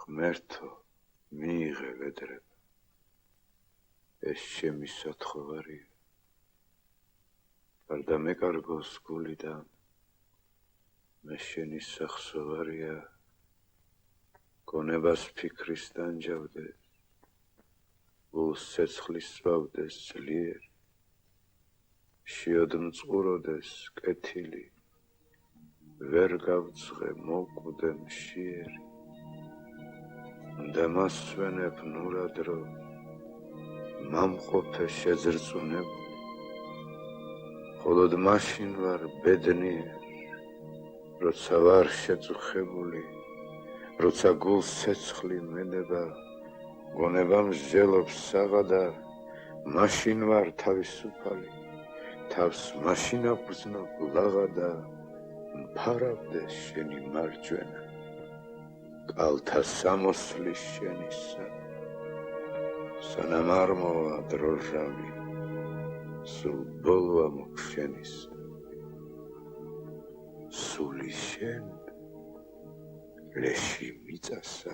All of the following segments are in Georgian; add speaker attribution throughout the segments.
Speaker 1: ღმერთო, მიიღე ვედრება. ეს ჩემი სათხოვარია. გარდა მეკარგოს გულიდან, მე შენი სახსოვარია, გონებას ფიქრის დანჯავდეს, გულს ცეცხლის სვავდეს ძლიერ, შეოდმწყუროდეს კეთილი, ვერ გავძღე მოკვდე მშიერი. და მასვენებ ნურადრო, მამყოფე შეძრწუნებული, მხოლოდ მაშინ ვარ ბედნიერ, როცა ვარ შეწუხებული, როცა გულს ცეცხლი მედება, გონება მსჯელობს საღადარ, მაშინ ვარ თავისუფალი, თავს მაშინ აღვზნობ ლაღადა, მფარავდეს შენი მარჯვენა, კალთა სამოსლის შენისა, სანამ არ მოვა დროჟავი, სულ ბოლოა მოგშენისა. სული შენ ლეში მიწასა,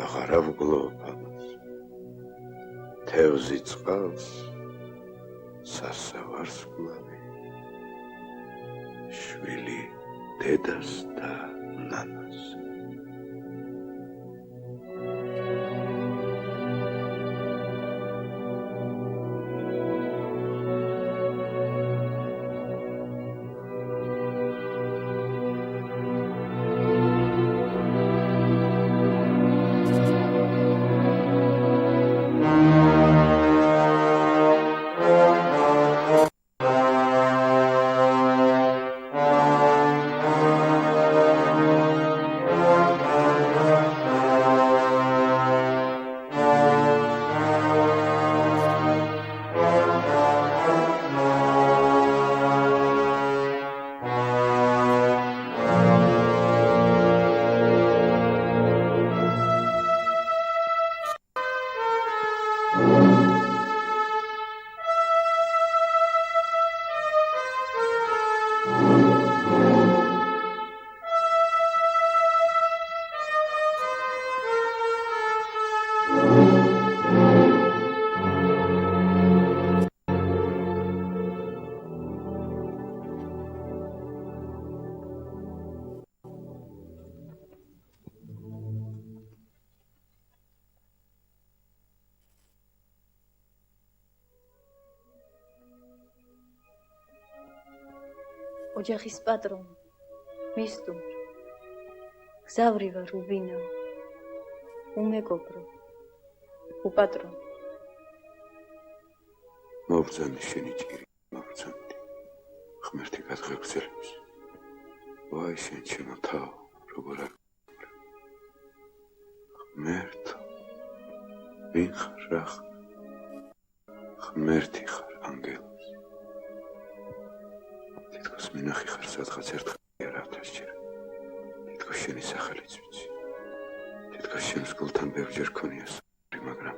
Speaker 1: აღარ ავგლობ ამას, თევზი წყალს, სასავარს გლავი, შვილი დედას და ნანას.
Speaker 2: ოჯახის პატრონი, მისდუმრ, გზავრი ვარ უბინაო, უმეგობრო, უპატრონო.
Speaker 1: მოვძანი შენი ჭირი, მოვძანდი, ღმერთი გადღეგრძელებს. ვაი შენ ჩემო თავ, როგორ აგვრე. ღმერთო, ვინ ხარ რა ხარ? ღმერთი ხარ, ანგელოზი. თითქოს მინახი ხარ სადღაც ერთხელ არ ათასჯერ. თითქოს შენი სახელიც ვიცი. თითქოს შენს გულთან ბევრჯერ ქონია საუბარი, მაგრამ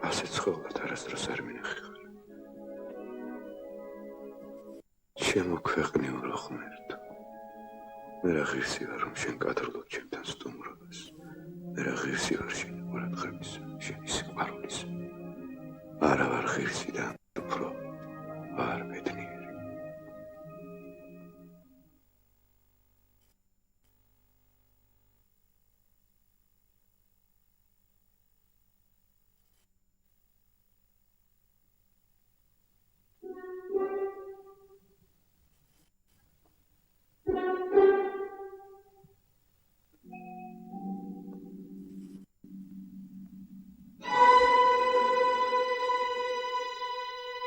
Speaker 1: ასე ცხოველად არასდროს არ მინახი ხარ. ჩემო ქვეყნიურო ღმერთო, მე რა ღირსი ვარ, რომ შენ კადრლობ ჩემთან სტუმრობას. მე რა ღირსი ვარ შენი ყურადღებისა, შენი სიყვარულისა. არა ვარ ღირსი და უფრო ვარ ბედნიერი.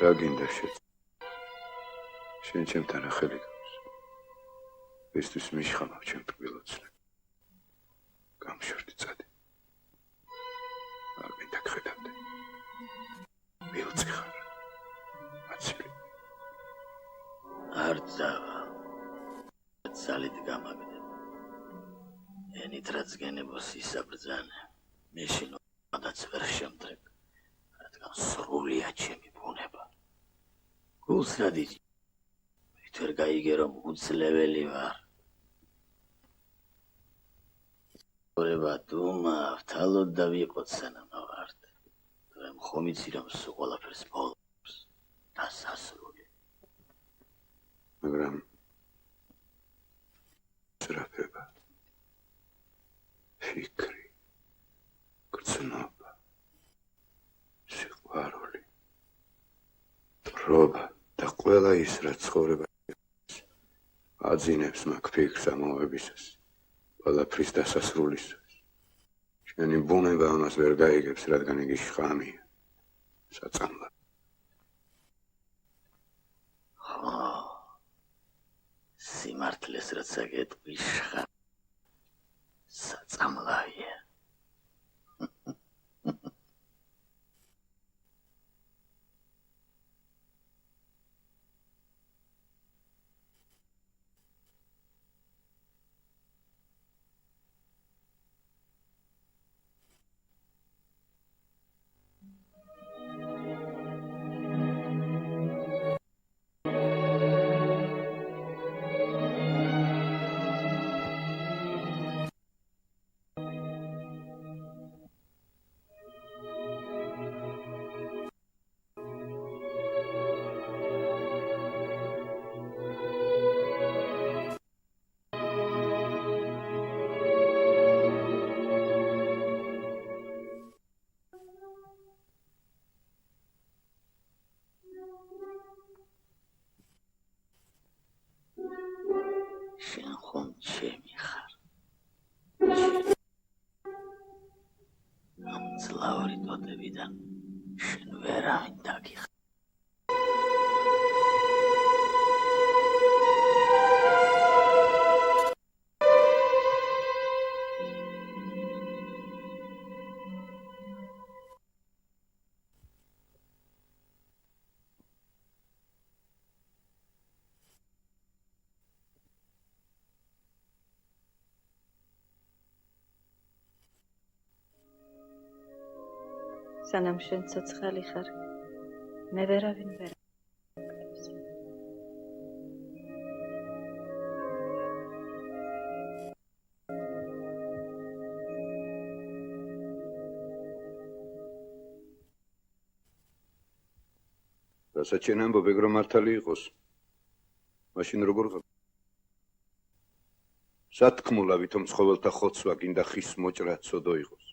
Speaker 1: რა გინდა შენ ჩემთან ახალი გავს. ვისთვის მიშხამავ ჩემ ტკბილოცნე. გამშვერდი წადი. არ მინდა გხედავდე. მილწი ხარ. აცილი.
Speaker 3: არ ძავა. ძალით გამაგდე. ენით რაც გენებოს ისაბრძანე. მეშინ მადაც ვერ შემდრებ. რადგან სრულია ჩემი ბუნება. გულს რადიჯი. მით ვერ გაიგე რომ უძლეველი ვარ. ორება დუმა ვთალოდ და ვიყოთ სანამავართ. თორემ ხომ იცი რომ სულ ყველაფერს ბოლობს დასასრული.
Speaker 1: მაგრამ სწრაფება, ფიქრი, გრძნობა, სიყვარული, დროება და ყველა ის, რაც ცხოვრებაში აძინებს მაგ ფიქრს ამოვებისას, ყველაფრის დასასრულისას. შენი ბუნება ამას ვერ გაიგებს, რადგან იგი შხამია, საწამლა.
Speaker 3: სიმართლეს რაც აკეთბი შხა საწამლავია. შენ ხომ ჩემი ხარ. ამ ძლავრი ტოტებიდან შენ ვერავინ დაგიხარ.
Speaker 2: სანამ შენ ცოცხალი ხარ, მე ვერავინ ვერ აკეთებს.
Speaker 1: რასაც შენ ამბობ, ეგ რომ მართალი იყოს, მაშინ როგორ ხარ? სათქმულა ვითომ ცხოველთა ხოცვა გინდა ხის მოჭრა ცოდო იყოს.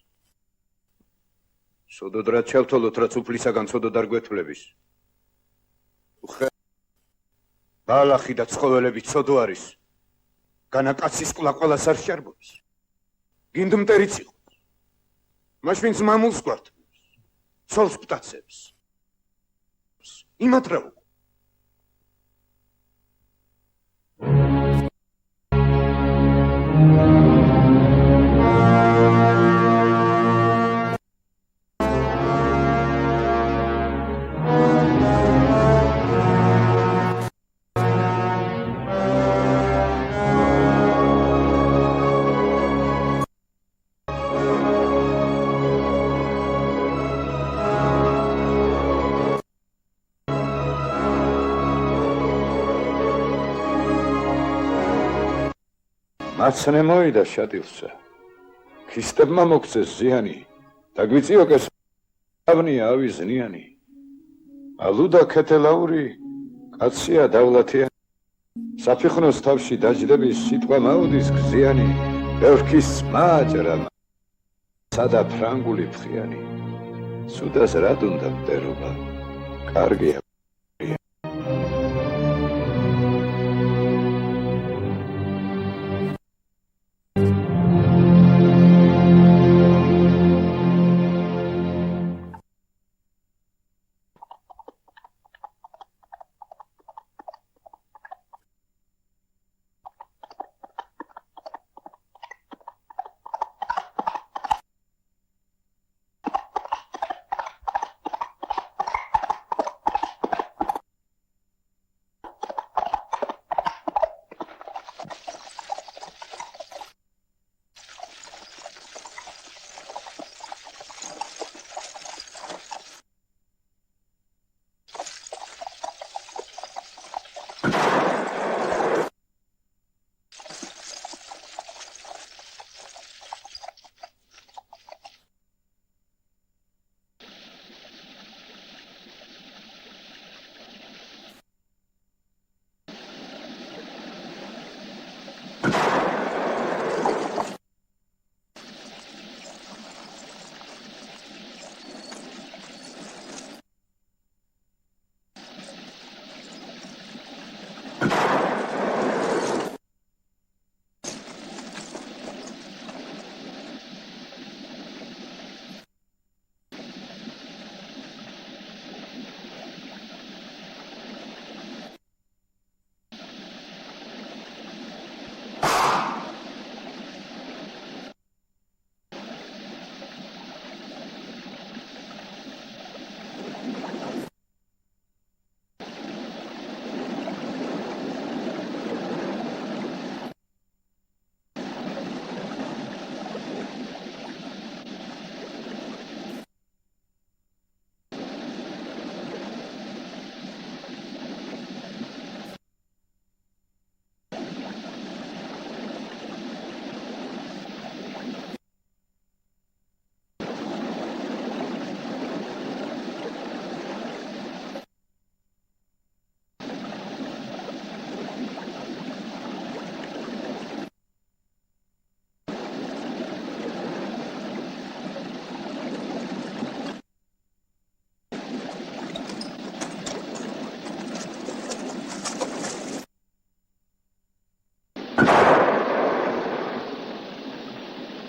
Speaker 1: სოდოდ რაც შევთვალოთ, რაც უფლისაგან ცოდოდ არ გვეთვლების. ბალახი და ცხოველები ცოდო არის. განა კაცის ყლა ყველას არ შარბობს. გინდ მტერიც იყოს. მაშინ მამულს გვართმევს. ცოლს პტაცებს. იმათ რა უკვე. მაცნე მოიდა შატილსა. ქისტებმა მოგწეს ზიანი და გვიწიოკეს ავნია ავიზნიანი. ალუდა ქეთელაური კაცია დავლათია. საფიხნოს თავში დაჯდების სიტყვა მაუდის გზიანი. ბევრქის მააჭრა სადა ფრანგული ფხიანი. სუდას რად უნდა მტერობა? კარგია.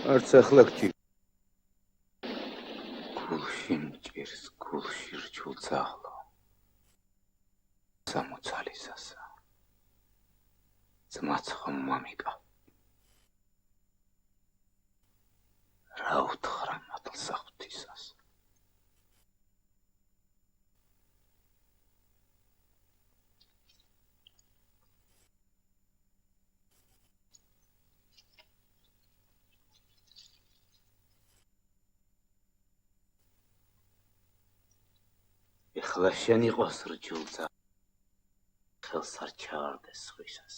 Speaker 1: არც ახლა გჭირ. გულში მჭირს, გულში რჩულ ძაღლო. სამოცალისასა. ძმაც ხომ მამიკა. რა უთხრა მადლს ღვთისას. ეხლა შენ იყოს რჯულ ძაღლო. ხელს არ ჩაარდეს სხვისას.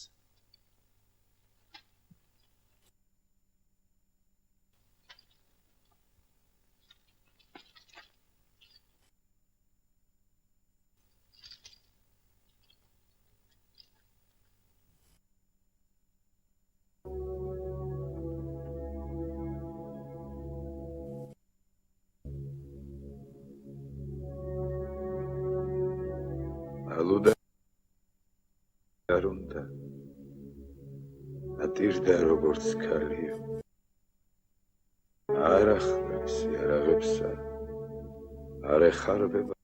Speaker 1: ალუდა არ უნდა ატირდა როგორც ქალია არ ახმარს იარაღებსა არ ეხარბება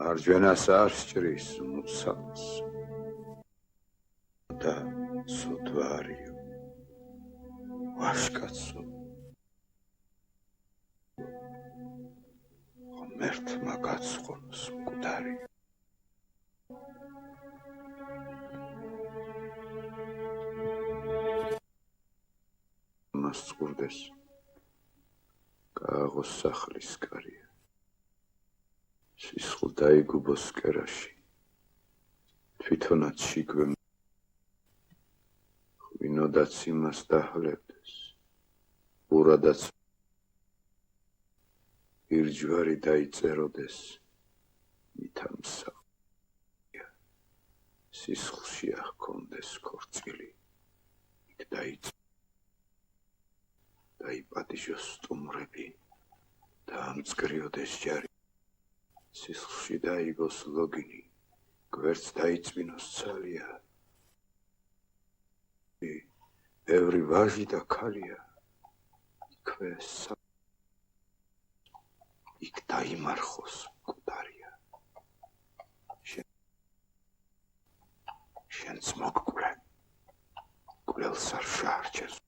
Speaker 1: მარჯვენას არ სჭრის მუცავს და სუდვარიო ვაშკაცო ღმერთმა გაცხონოს მკვდარი მას წყურდეს გააღოს სახლის კარია სისხლ დაიგუბოს კერაში თვითონაც შიკვე ღვინოდაც იმას დაჰლებდეს ურადაც ირჯვარი დაიწეროდეს მითამსა სისხლში ახონდეს ქორწილი იქ დაიპატიჟოს სტუმრები და ამწკრიოდეს ჯარი სისხლში დაიგოს ლოგინი გვერდს დაიწვინოს ცალია ბევრი ვაჟი და ქალია იქვე იქ დაიმარხოს მკვდარია შენც მოგკვე კვლელს არ შაარჩეს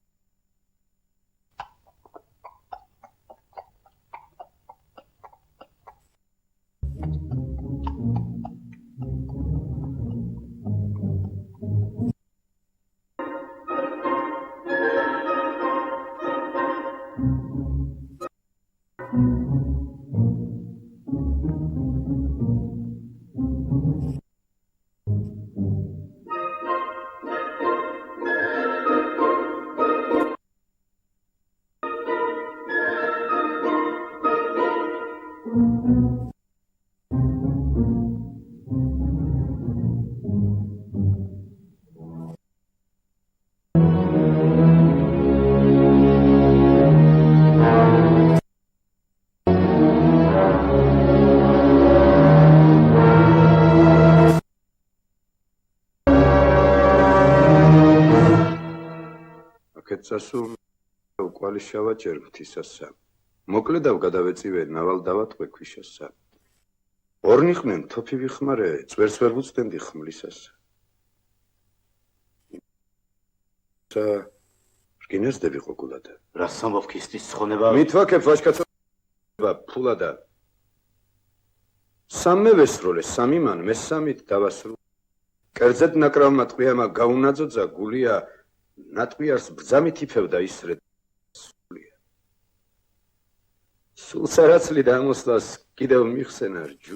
Speaker 1: სასულ უკвали შავაჭერ ღვთისასა მოკლე დავგადავეწივე ნავალ დავატყვე ქვიშასა ორნიხნენ თოფი ვიხმარე წვერს ვერ ვუწდენდი ხმლისასა სა რკინეს დევიყო გულადა
Speaker 3: რა სამოფქისტის ცხონება
Speaker 1: მithვაქებ ვაშკაცობა ფულადა სამმე ვესროლე სამი მან მესამით დავასრულე კერძედ ნაკრავმა ტყვიამა გაუნაძოძა გულია ნატყვიარს ბრძამით იფევდა ისრე სულ სარაცლი დამოსლას კიდევ მიხსენა რჯუ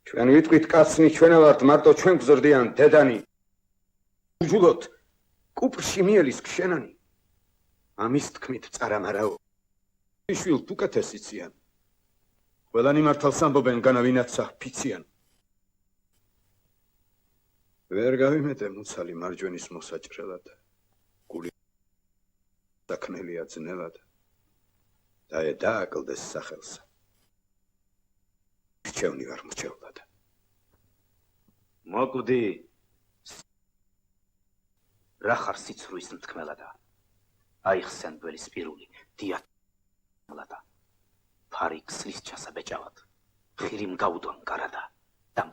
Speaker 1: ჩვენ ვიტყვით კაცნი ჩვენა ვართ მარტო ჩვენ გზრდიან დედანი უჯულოთ კუპრში mielის ქშენანი ამის თქმით წარამარაო შვილთ უკეთესიციან ყველანი მართალს ამბობენ განავინაცა ფიციან ვერ გავიმეტე მუცალი მარჯვენის მოსაჭრელად გული დაკნელია ძნელად და დააკლდეს სახელსა რჩევნი ვარ მრჩევლად მოკვდი
Speaker 4: რა ხარ სიცრუის მთქმელადა აიხსენ გველის პირული დიათმლადა ფარი ქსლის ჩასაბეჭავად ხირიმ გაუდონ გარადა და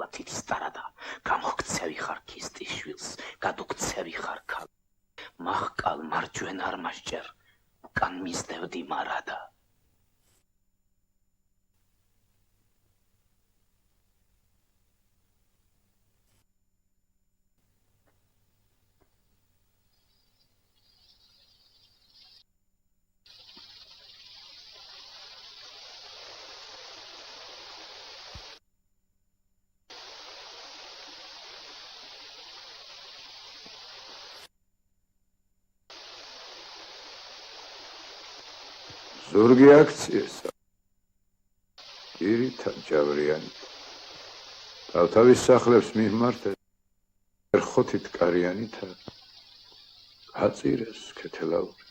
Speaker 4: ლათითის ტარადა გამოგცევი ხარ ქისტის შვილს გადუქცევი ხარ ქალ მახკალ მარჯვენ არ მასჭერ უკან მისდევდი მარადა
Speaker 1: ზურგი აქციესა პირითად ჯავრიანით თავთავის სახლებს მიმართეთ ერხოთით კარიანითა გაწირეს ქეთელაური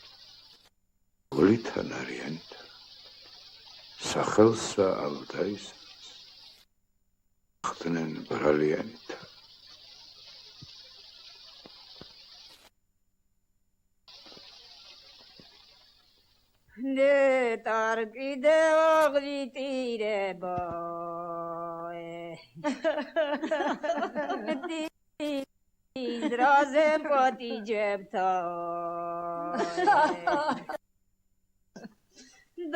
Speaker 1: გულითან არიანითა სახელსა ალდაისას ხდნენ ბრალიანითა
Speaker 2: ნეტარ კიდევ აღვიტირებო დროზე პოტიჯებთო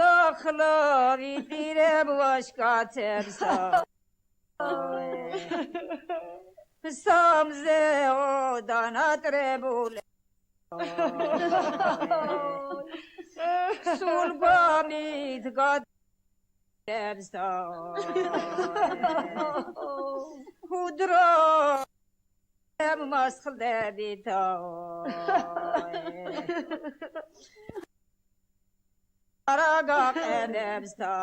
Speaker 2: დახლო ვიტირებ ვაშკაცებსო სამზე ოდანატრებულე სულ გამით გადევსო ჰუდრო მასხდებითო არა გაყენებსო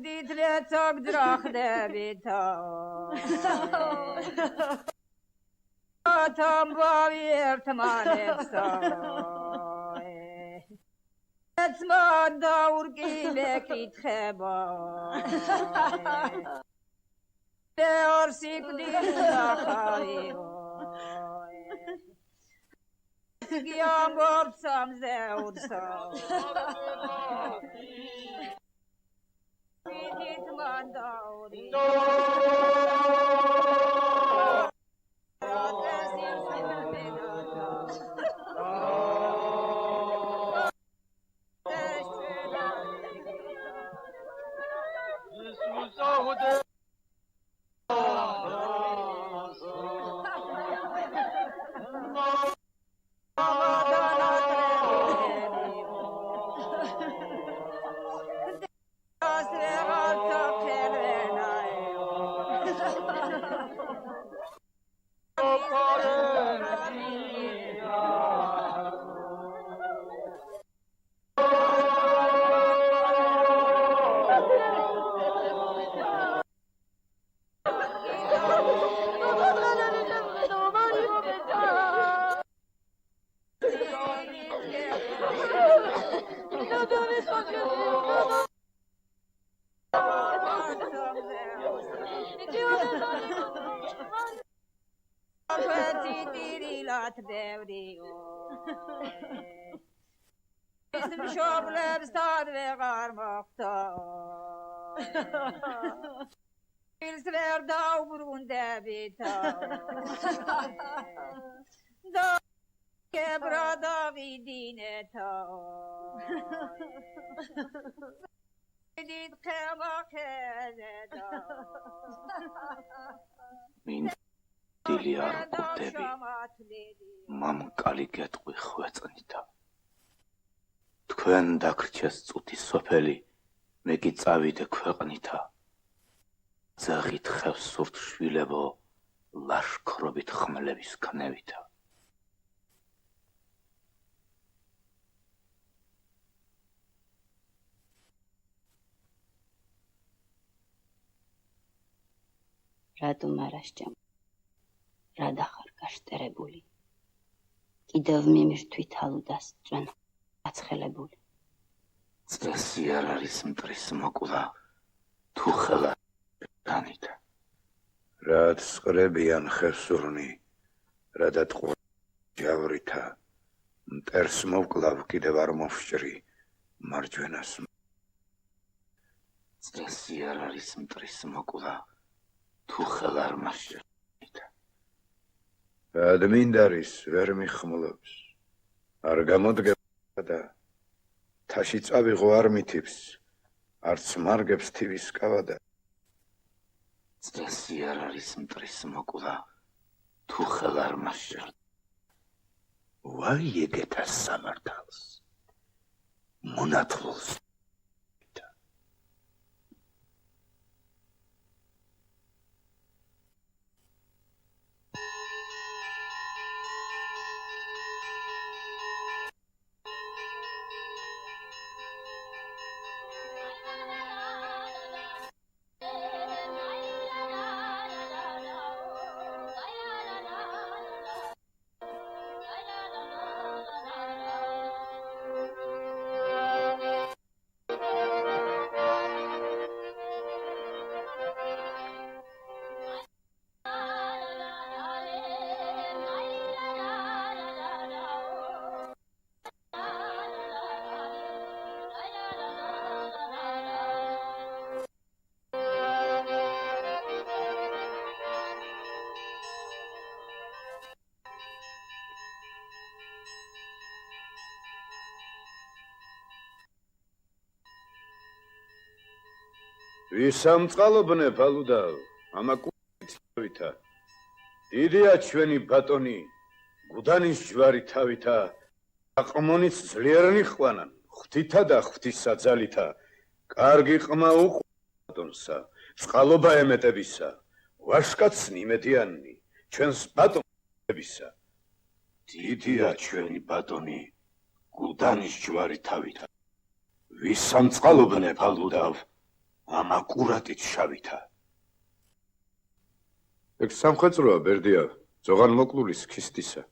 Speaker 2: დიდლეცოგ დრახდებითო თამბავი ერთმანებსო ეცმა დაურკი მეკითხებო ორ სიკვდილ ნახავიო გიამბობ სამზე ურსო ვიდით მან დაური მშობლებს თან ვეღარ მოხდა ის ვერ დაუბრუნდებითო და კებრადა ვიდინეთო დიდ ხემახეზედო
Speaker 4: მინდილი არ ყვდები მამკალი გეტყვი ხვეწნითა თქვენ დაგრჩეს წუთის სოფელი მე კი წავიდე ქვეყნითა ძაღით ხევს სურთ შვილებო ლაშქრობით ხმლების ქნევითა
Speaker 5: რატომ არასჭამ რადა ხარ გაშტერებული კიდევ მიმირთვით ალუდას წვენ აცხელებული
Speaker 4: წესი არ არის მტრის მოკვლა თუ ხელა დანითა
Speaker 1: რაც ყრებიან ხევსურნი, რადა ტყუა ჯავრითა, მტერს მოვკლავ კიდევ არ მოვსჭრი მარჯვენას.
Speaker 4: წესი არ არის მტრის მოკლა, თუ ხელ არ მასჭერით.
Speaker 1: ადმინდარის ვერ მიხმლობს, არ გამოდგება და თაში წავიღო არ მითებს, არც მარგებს თივის კავადა.
Speaker 4: წესი არ არის მტრის მოკლა, თუ ხელ არ მასჭერით.
Speaker 1: ვაი ეგეთა სამართალს, მონათლულს. ვისამწყალობნე ფალუდავ, ამა კუცითა. დიდია ჩვენი ბატონი, გუდანის ჯვარი თავითა, აყმონიც ძლიერნი ხვანან, ღვთითა და ღვთისა ძალითა. კარგი ყმა უყვართ ბატონსა, წყალობა ემეტებისა, ვაშკაცნი იმედიანნი, ჩვენს ბატონებისა.
Speaker 4: დიდია ჩვენი ბატონი, გუდანის ჯვარი თავითა.
Speaker 1: ვისამწყალობნე ფალუდავ, ამა კურატით შავითა. ეგ სამხედროა ბერდია, ზოგან მოკლულის ქისტისა.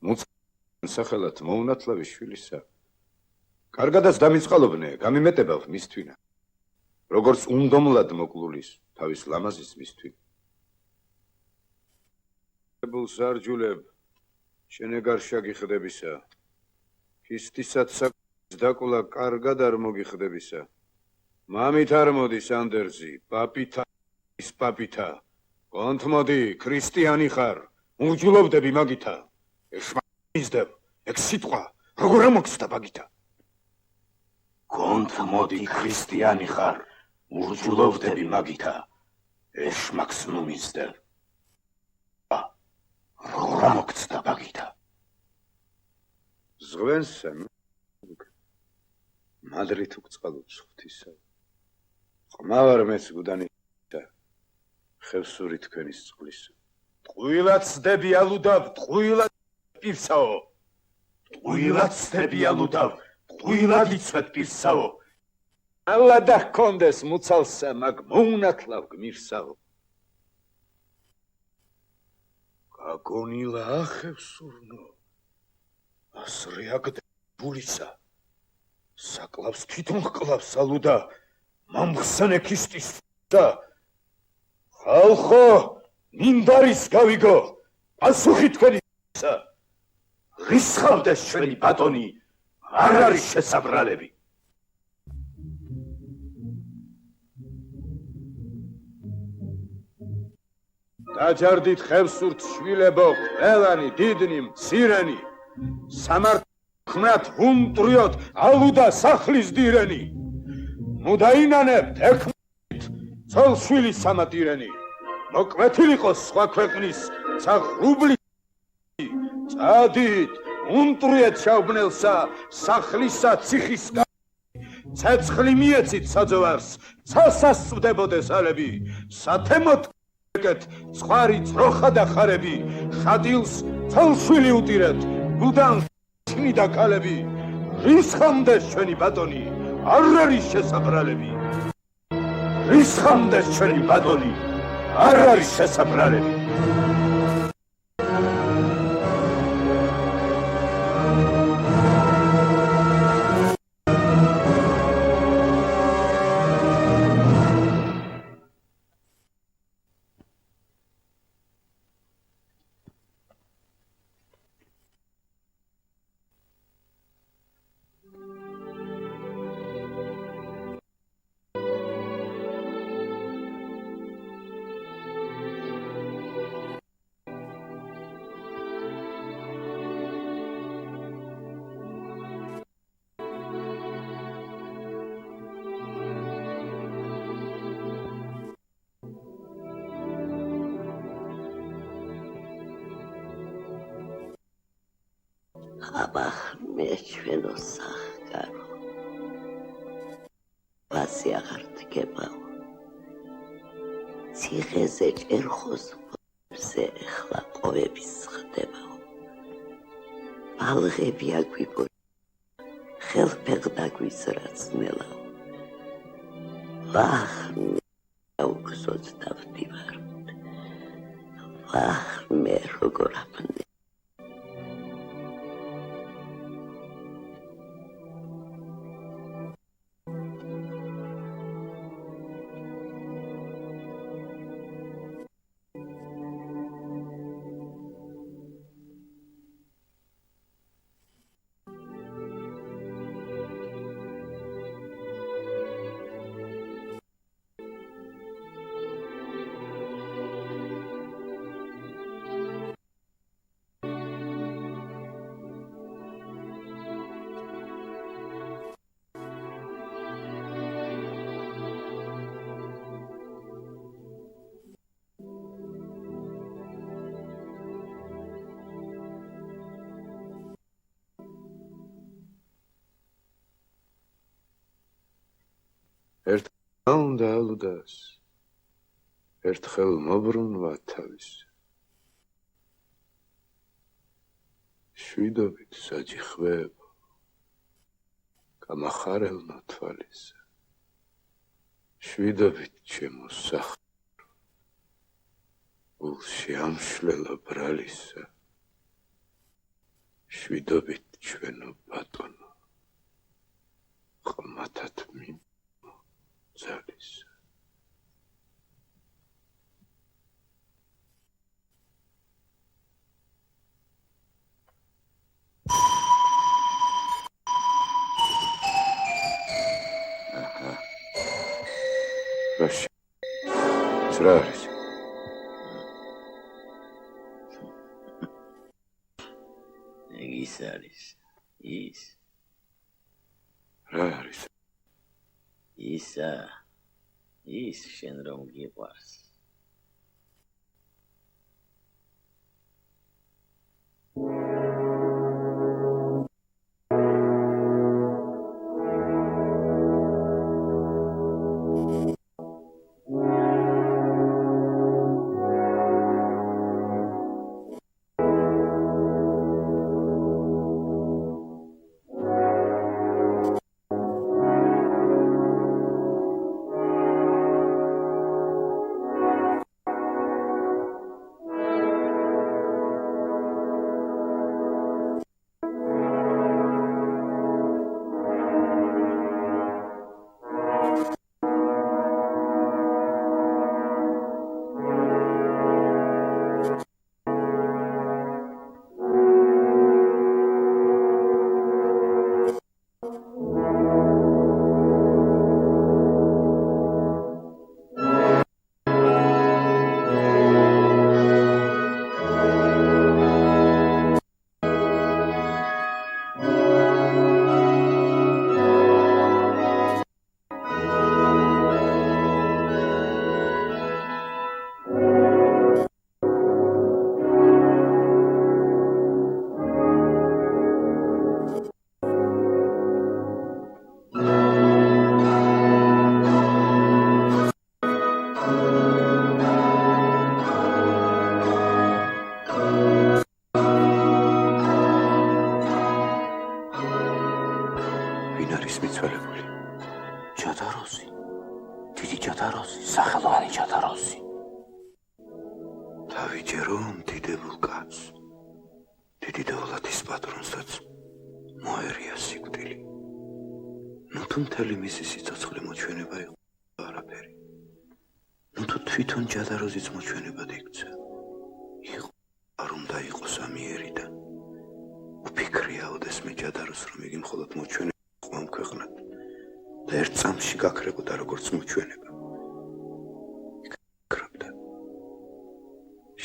Speaker 1: მუცან სახელად მოუნათლავი შვილისა. კარგადაც დამიწყალობნე, გამიმეტებავ მისთვინა. როგორც უნდომლად მოკლულის, თავის ლამაზის მისთვინა. სარჯულებ, შენეგარშა გიხდებისა. ქისტისაც საკუთის დაკულა კარგად არ მოგიხდებისა. მამით არ მოდის ანდერძი, პაპითა ის პაპითა. კონთ მოდი, ქრისტიანი ხარ, ურჯულობდები მაგითა. ეშმიზდებ, ეგ სიტყვა, როგორ მოგცდა მაგითა.
Speaker 4: კონთ მოდი, ქრისტიანი ხარ, ურჯულობდები მაგითა. ეშმაკს ნუმიზდებ. როგორ მოგცდა მაგითა.
Speaker 1: ზღვენსა მადრით უწყალობს ღვთისა. ყმავარ მეც გუდანისა, ხევსური თქვენის წყლისა. ტყუილად ცდები ალუდავ, ტყუილად პირსაო.
Speaker 4: ტყუილად ცდები ალუდავ, ტყუილად იცვეთ პირსაო.
Speaker 1: ალა და ჰქონდეს მუცალსა, მაგ მოუნათლავ გმირსაო. გაგონილა ახევსურნო, ასრე აგდებულისა. საკლავს თვითონ ჰკლავს ალუდა, მამხსენე ქისტის და ხალხო, მინდარის გავიგო, პასუხი თქვენისა.
Speaker 4: რისხავდეს ჩვენი ბატონი, არ არის შესაბრალები.
Speaker 1: დაჯარდით ხევსურთ შვილებო, ყველანი, დიდნი, მცირენი. სამართლად უნტრიოთ ალუდა სახლის დირენი. ნუ დაინანებთ ეკმით, ცოლ-შვილის სამატირენი. მოკვეთილიყოს სხვა ქვეყნის ცაღრუბლი. წადით, უნტრიეთ შავბნელსა, სახლისა ციხის ცეცხლი მიეცით საძოვარს, ცალსასწვდებოდეს ალები. სათემოთ ეკეთ ცხვარი ძროხა და ხარები. შადილს ცოლ-შვილი უტირეთ, გუდანს ჩინი და კალები. რისხამდეს ჩვენი ბატონი, არ არის შესაბრალები.
Speaker 4: რისხამდეს ჩვენი ბატონი, არ არის შესაბრალები.
Speaker 3: აბახმე ჩვენო სახკარო ვასი აღარ დგებაო ციხეზე ჭერხოს ზე ეხლა ყოვების ხდებაო ბალღები აგვიბო ხელფეხდა გვიზრაცნელაო ვახმე აუგზოთ დავდივარ ვახმე როგორ აფნე
Speaker 1: ერთხელ უნდა ალუდას ერთხელ მობრუნვა თავის შვიდობით საჯიხვეებო გამახარელნო თვალისა შვიდობით ჩემო სახარო გულში ამშლელა ბრალისა შვიდობით ჩვენო ბატონო ყმათად ძალისა რა არის?
Speaker 3: ის არის ის
Speaker 1: რა არის?
Speaker 3: ის შენ რომ გიყვარს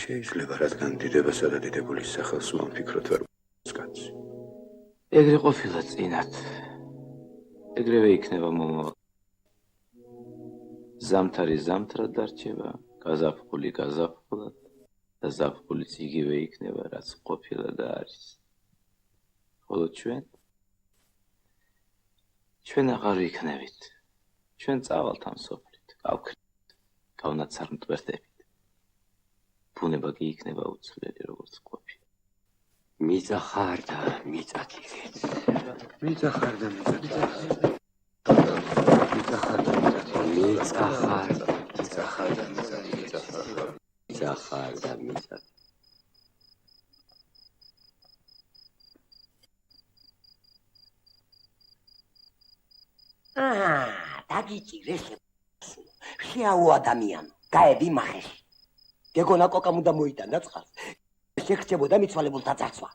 Speaker 3: შეიძლება რადგან დიდებასა და დიდებულის სახელს მომფიქროთ ვერ გასკაცი.
Speaker 4: ეგრე ყოფილა წინათ. ეგრევე იქნება მომავალ. ზამთარი ზამთრად დარჩება, გაზაფხული გაზაფხულად და ზაფხულიც იგივე იქნება, რაც ყოფილა და არის. ხოლო ჩვენ აღარ ვიქნებით. ჩვენ წავალთ ამ სოფლით, გავქრით, გავნაცარ მტვერდებით. ბუნება კი იქნება უცვლელი როგორც ყოფილი.
Speaker 6: მიწა ხარ და მიწა თირეთ.
Speaker 1: მიწა ხარ და მიწა თირეთ. მიწა ხარ და
Speaker 6: მიწა ხარ და
Speaker 1: მიწა ხარ და მიწა თირეთ.
Speaker 6: მიწა ხარ და მიწა დაგიჭირე შეაო ადამიანი გაები მახეში გეგონა კოკამ უნდა მოიტანდა წყალს შეგრჩებოდა მიცვალებულთა ძარცვა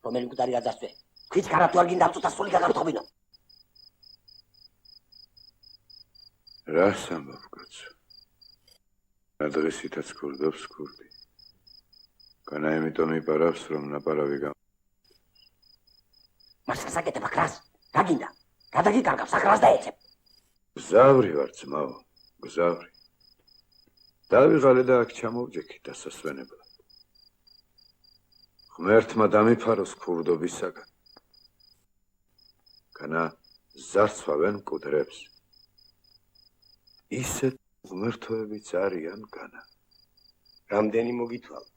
Speaker 6: რომელი მკვდარი გაძარცვე ქვით ქარა თუ არ გინდა ამწუთა სული გაგართობინო
Speaker 1: რას ამბობ კაცო რა დღესითაც ქურდობს ქურდი განა იმიტომ იპარავს რომ ნაპარავი
Speaker 6: მას გასაკეთებ აკრას რა გინდა გადაგიკარგავს აკრას დაეცებ
Speaker 1: გზავრი ვარ ძმაო გზავრი დავიღალე და აქ ჩამოვჯექი დასასვენებლად ღმერთმა დამიფაროს ქურდობისაგან განა ზარცვავენ მკვდრებს ისეთ ღმერთოებიც არიან განა
Speaker 6: რამდენი მოგითვალ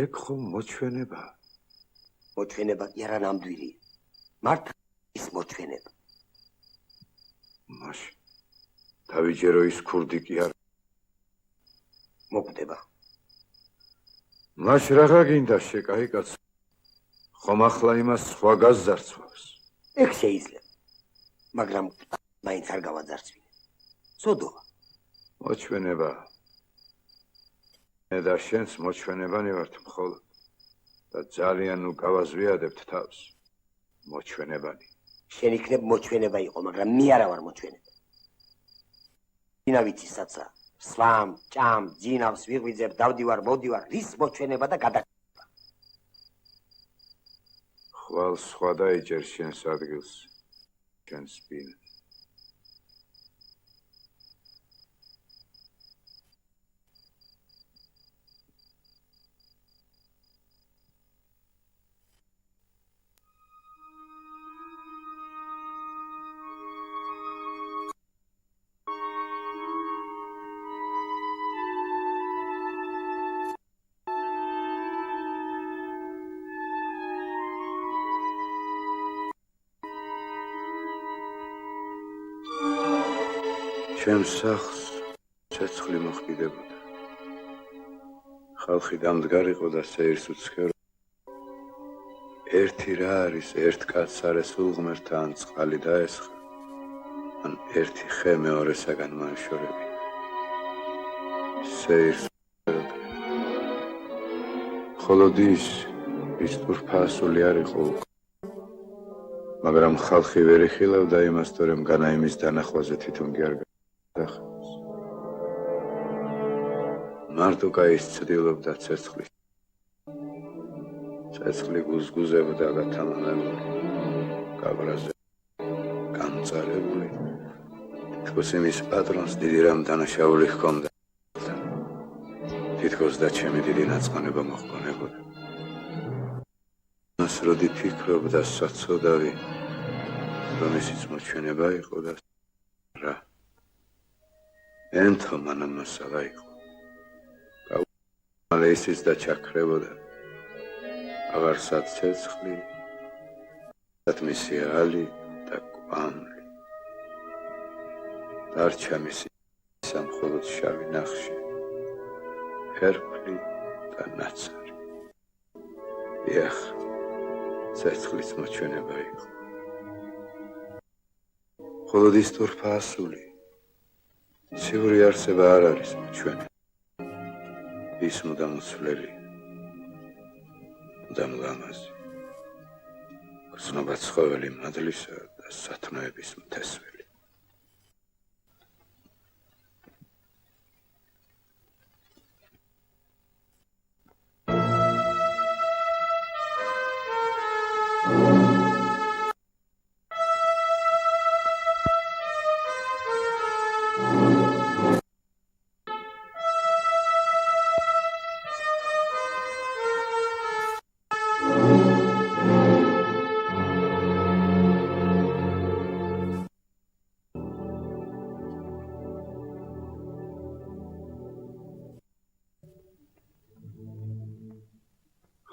Speaker 1: ეგ ხომ მოჩვენებაა
Speaker 6: მოჩვენება კი არა ნამდვილი მართლა ის მოჩვენება
Speaker 1: მაშინ დავიჯერო ის ქურდი კი არ
Speaker 6: მოკვდება
Speaker 1: მაშ რაღა გინდა შეკაი კაცო ხომ ახლა იმას სხვა გაზარცვავს
Speaker 6: ეგ შეიძლება მაგრამ მაინც არ გავაძარცვინე სოდოა
Speaker 1: მოჩვენება მე და შენს მოჩვენებანი ვართ მხოლოდ და ძალიან უკავაზვიადებთ თავს მოჩვენებანი
Speaker 6: შენ იქნებ მოჩვენება იყო მაგრამ მე არა ვარ მოჩვენება ინა ვიცი საცა სვამ ჭამ ძინავს ვიღვიძებ დავდივარ მოდივარ რის მოჩვენება და გადაკეთება
Speaker 1: ხვალ სხვა დაიჭერ შენს ადგილს შენს ბინას ჩემს სახლს ცეცხლი მოხდიდებოდა ხალხი დამდგარიყო და სეირს უცხერო ერთი რა არის ერთ კაცს არესულ ღმერთთან ან წყალი დაესხა ან ერთი ხე მეორესაგან მოეშორები სეირს უცხეროდა მხოლოდ ის ტურფაასული არ იყო მაგრამ ხალხი ვერ იხილავდა იმას თორემ განა იმის დანახვაზე თვითონ კი არ მარტო კაის ცდილობდა ცეცხლის ცეცხლი გუზგუზებდა გათამამებული გაბრაზე გამწარებული თქოს იმის პატრონს დიდი რამ დანაშაული ჰქონდა თითქოს და ჩემი დიდი ნაწყანება მოჰქონებოდა მას როდი ფიქრობდა საცოდავი რომ ისიც მოჩვენება იყო და რა ენტო მანამ მასალა იყო მალე ისიც დაჩაქრებოდა აღარ საცეცხლი დათმისი ალი და კვამლი დარჩა მისი სამხოლოდ შავი ნახში ფერფლი და ნაცარი ეხ ცეცხლის მოჩვენება იყო მხოლოდ ის ტურფაასული ციური არსება არ არის მოჩვენება ის მუდამ უცვლელი მუდამ ლამაზი გრძნობა ცხოველი მადლისა და სათნოების მთესველი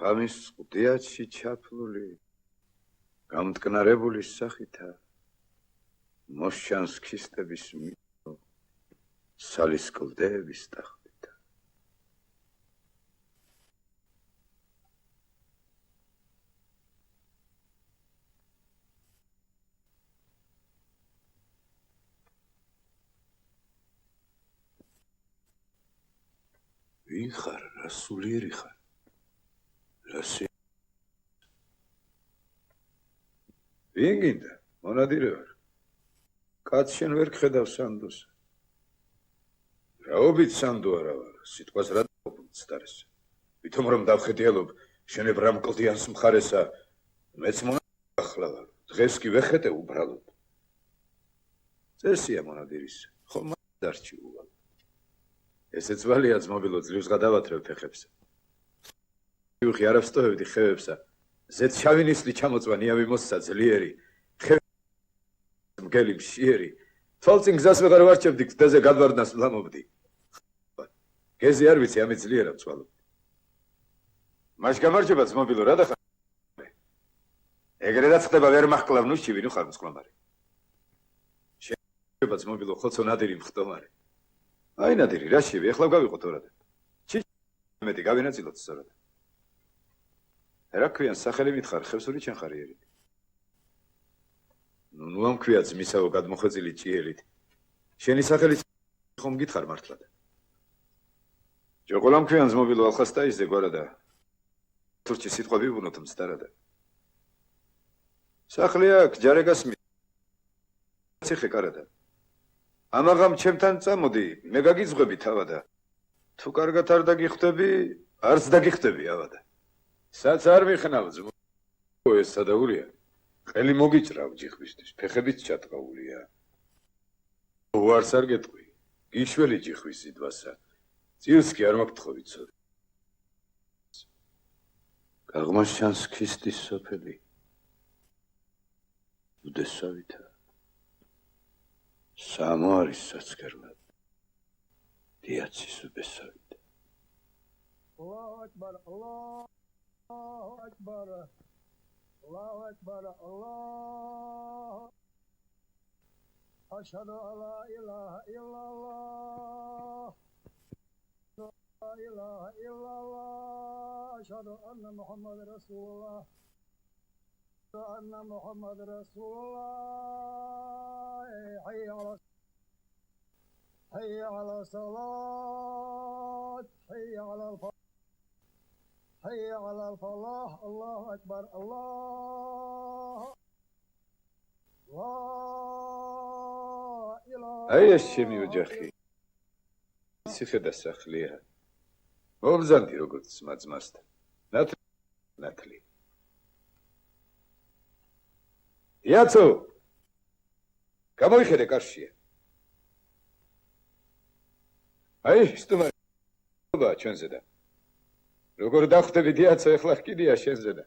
Speaker 1: ღამის ყდიათში ჩაფლული, გამტკნარებული სახითა, მოსჩანს ქისტების მიტო, სალის კლდეების ტახტითა. ვინ ხარ, რა სულიერი ხარ? ვინ გინდა? მონადირე ვარ. კაც შენ ვერ გხედავ სანდოს. რაობით სანდო არა ვარ, სიტყვას რა დავუწდარეს. ვითომ რომ დავხედიალობ შენებ რამ კლდიანს მხარესა, მეც ახლა ვარ. დღეს კი ვეხედე უბრალოდ. წესია მონადირის, ხომ დარჩი უვალ. ესეც ვალია ძმობილო ძლივს გადავათრევ ფეხებსა. ვიხი არ ავსტოვებდი ხევებსა. ზეთ შავი ნისლი ჩამოწვა ნიავი მოსცა ძლიერი. მგელი მშიერი. თვალწინ გზას ვეღარ ვარჩევდი, გზაზე გადვარდნას ვლამობდი. გეზი არ ვიცი, ამით ძლიერა ვცვალობ. მაშ გამარჯობა ძმობილო, რა დახარ? ეგრედაც ხდება ვერ მაჰკლავ ნუში ვინო ხარ მსკლამარი. შეიძლება ძმობილო, ხოცო ნადირი მხტომარი. აი ნადირი, რა შევი, ეხლა გავიყო თორად. მეტი გავინაწილოთ სწორად. რა ქვიან, სახელი მითხარ, ხევსური ჩენ ხარიერით. ნუ ამ ქვია ძმისაო გადმოხვეწილი ჭიელით. შენი სახელი ხომ გითხარ მართლად? ჯოყოლამ ქვიან ძმობილო ალხასტაიზე გვარადა. თურჩი სიტყვა ვიბუნოთ მცდარადა. სახლი აქ ჯარეგას ციხე კარადა. ამაღამ ჩემთან წამოდი, მე გაგიძღვები თავადა. თუ კარგად არ დაგიხვდები, არც დაგიხვდები ავადა. საც არ მიხნავ ძმო, ეს სადაურია. ყელი მოგიჭრავ ჯიხვისთვის, ფეხებიც ჩატყაულია. უარს არ გეტყვი, გიშველი ჯიხვის სიტყვასა. წილს კი არ მაგთხოვი ცოდი. გაღმაშჩანს ქისტის სოფელი. უდესავითა. სამო არის საცქერლად. დიაცის უდესავითა.
Speaker 7: Allahu Akbar, Allahu Akbar, Allahu Akbar, Allah. Ashhadu an la ilaha illallah. La ilaha illallah. Ashhadu anna Muhammad Rasulullah. Anna Muhammad Rasulullah. Hayya ala salat. Hayya ala حي على الفلاح الله أكبر الله لا إله
Speaker 1: أي الشمي وجخي سيخد السخليها وبزندي رقود سمات زماست ناتلي ياتو كمو يخدك أرشيه أي استمر بابا چون زده როგორ დახვდები დიაცო, ეხლა ხკიდია შენზე და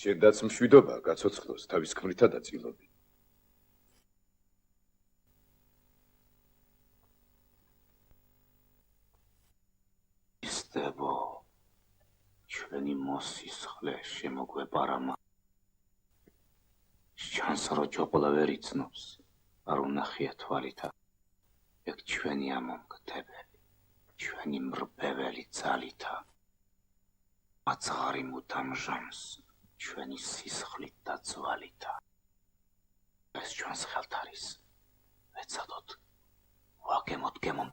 Speaker 1: შენდაც მშვიდობა გაცოცხლოს თავის ქმრითა და წილობი.
Speaker 4: ისდებო ჩვენი მოსისხლე შემოგვეპარამა. შანს რო ჯოყოლა ვერ იცნობს, არ უნახია თვალითა. ეგ ჩვენი ამომგდებელი. ჩვენი მრბეველი ძალითა აცღარი მუდამ ჟამს ჩვენი სისხლით და ძვალითა ეს ჩვენს ხელთ არის ვეცადოთ ვაგემოთ გემომ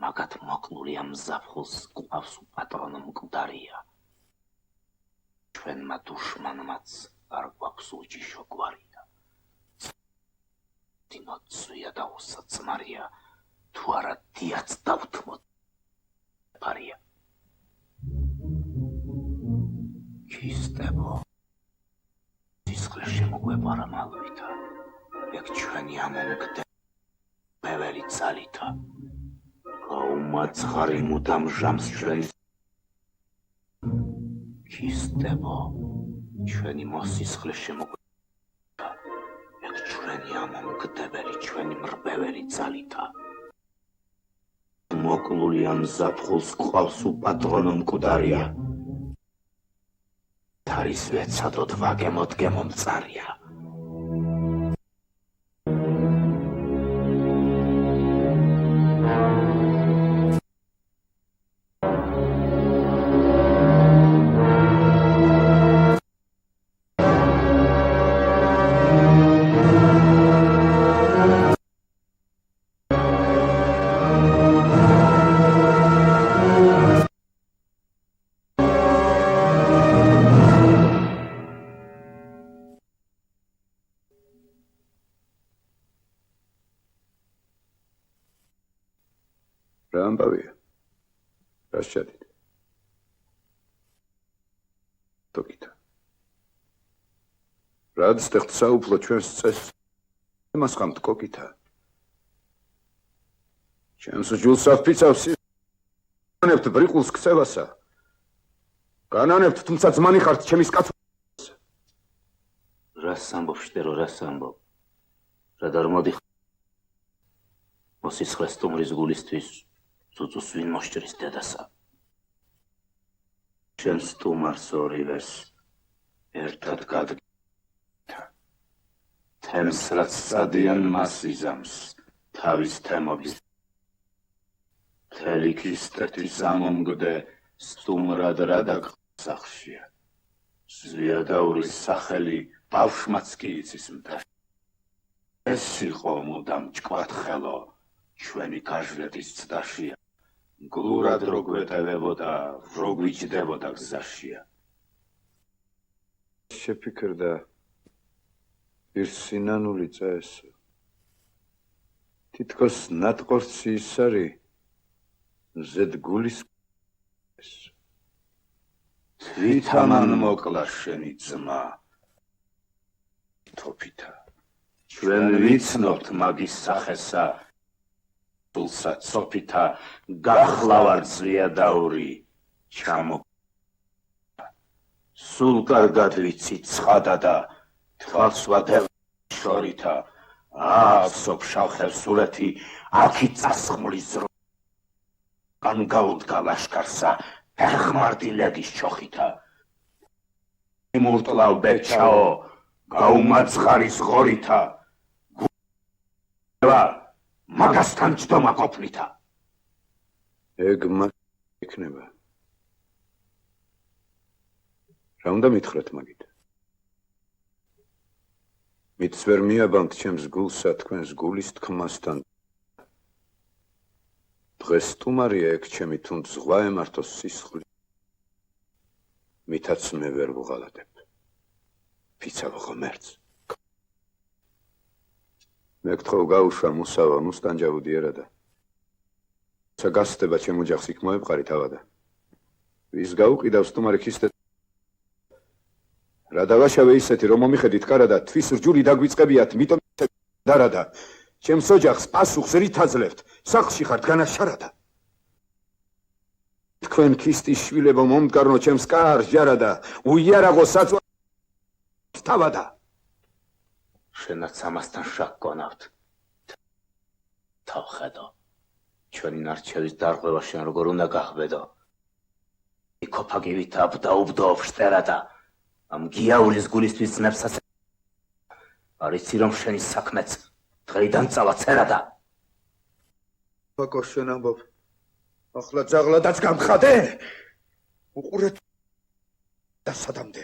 Speaker 4: მაგათ მოკლულია მზაფხულს ყავს უპატრონო მკვდარია ჩვენმა დუშმანმაც არ გვაქვს უჯიშო გვარია დინოცვია და უსაწმარია თუ არა დიაც დავთმოთ პარია ქისტებო სისხლი შემოგვეპარა მალვითა ეგ ჩვენი ამომგდებელი ძალითა გაუმაცხარი მუდამ ჟამს ჩვენი ქისტებო ჩვენი მოსისხლი შემოგვეპარა ეგ ჩვენი ამომგდებელი ჩვენი მრბეველი ძალითა მოკლული ამ ზაფხულს ყავს უპატრონო მკვდარია. თარის ვეცადოთ ვაგემოთ გემომწარია.
Speaker 1: რა ამბავია? რა შეჭადით? თოკითა. რაც ხდ საუფლო ჩვენს წესს იმას ხამთ კოკითა. ჩემს ჯულს აფიცავს განანებთ ბრიყულს ქცევასა. განანებთ თუმცა ძმანი ხართ ჩემის კაცს.
Speaker 4: რას ამბობ შტერო, რას ამბობ? რა დარმოდი მოსისხლეს სტუმრის გულისთვის ცუცუს ვინ მოშჭრის დედასა. შენ სტუმარს ორივეს ერთად გადგეთა. თემს რაც სადიან მას იზამს თავის თემობის. მთელი ქისტეთის ამომგდე სტუმრად რა დაგსახშია. ზვიადაურის სახელი ბავშვმაც კი იცის მთა. ეს იყო მუდამ ჭკვატხელო ჩვენი გაჟლეთის ცდაშია. გლურად რო გვეტევებოდა, რო გვიჯდებოდა გზაშია.
Speaker 1: შეფიქრდა პირსინანული წესო. თითქოს ნატყორცი ის არის ზედ გულის
Speaker 4: თვითამან მოკლა შენი ძმა. თოფითა ჩვენ ვიცნობთ მაგის სახესა. სულსა ცოფითა გახლავარ ზვიადაური ჩამო. სულ კარგად ვიცი ცხადა და თვალს ვადევ შორითა. აფსობ შავხელ სულეთი აქი წასხმლის დრო. ან გაუდგა ლაშქარსა ფეხმარდი ლეგის ჩოხითა. იმურტლავ ბერჩაო გაუმაცხარის ღორითა. მაგასთან ჯდომა ყოფნითა.
Speaker 1: ეგ მაგ იქნება. რა უნდა მითხრათ მაგით? მითს ვერ მიაბამთ ჩემს გულსა თქვენს გულის თქმასთან. დღეს სტუმარია ეგ ჩემი თუნდ ზღვა ემართოს სისხლი. მითაც მე ვერ ვუღალატებ. ფიცავ ღმერთს. მეკითხო გაუშვა მუსავა მუსტანჯავუდიერა და საგასდება ჩემ ოჯახს იქ მოეპყარი თავადა. ვის გაუყიდავს სტუმარი ქისტე რა დავაშავე ისეთი რომ მომიხედით კარადა თვის რჯული დაგვიწყებიათ მიტომ დარადა ჩემს ოჯახს პასუხს რით აძლევთ სახლში ხართ განაშარადა თქვენ ქისტის შვილებო მომდგარნო ჩემს კარს ჯარადა უიარაღო საწვა თავადა
Speaker 4: შენაც ამასთან შაქ გონავთ. თავხედო. ჩვენი ნარჩევის დარღვევა შენ როგორ უნდა გახვედო. იქოფაგივით აბდაუბდო შტერადა. ამ გიაულის გულისთვის ძნებსაც არიცი რომ შენი საქმეც დღეიდან წავა წერადა.
Speaker 1: ფაკო შენ ამბობ. ახლა ძაღლადაც გამხადე. უყურეთ და სადამდე.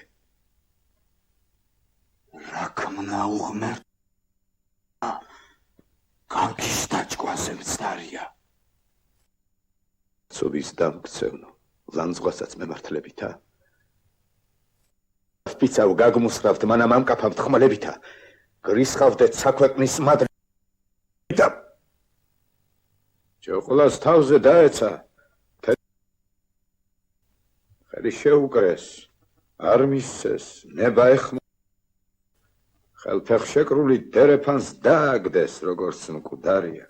Speaker 4: რა კმნა უღმერტა. განკიშთა ჭკვაზე მცდარია.
Speaker 1: ცობის დამქცევნო, ლანძღვასაც მემართლებითა. ფიცავ გაგმუსხავთ მანამ ამკაფავთ ხმალებითა. გრისხავდეთ საქვეყნის მადრითა. ჯოყლას თავზე დაეცა. ხელი შეუკრეს, არ მისცეს, ნება ეხმო. ხელფეხშეკრული დერეფანს დააგდეს, როგორც მკვდარია.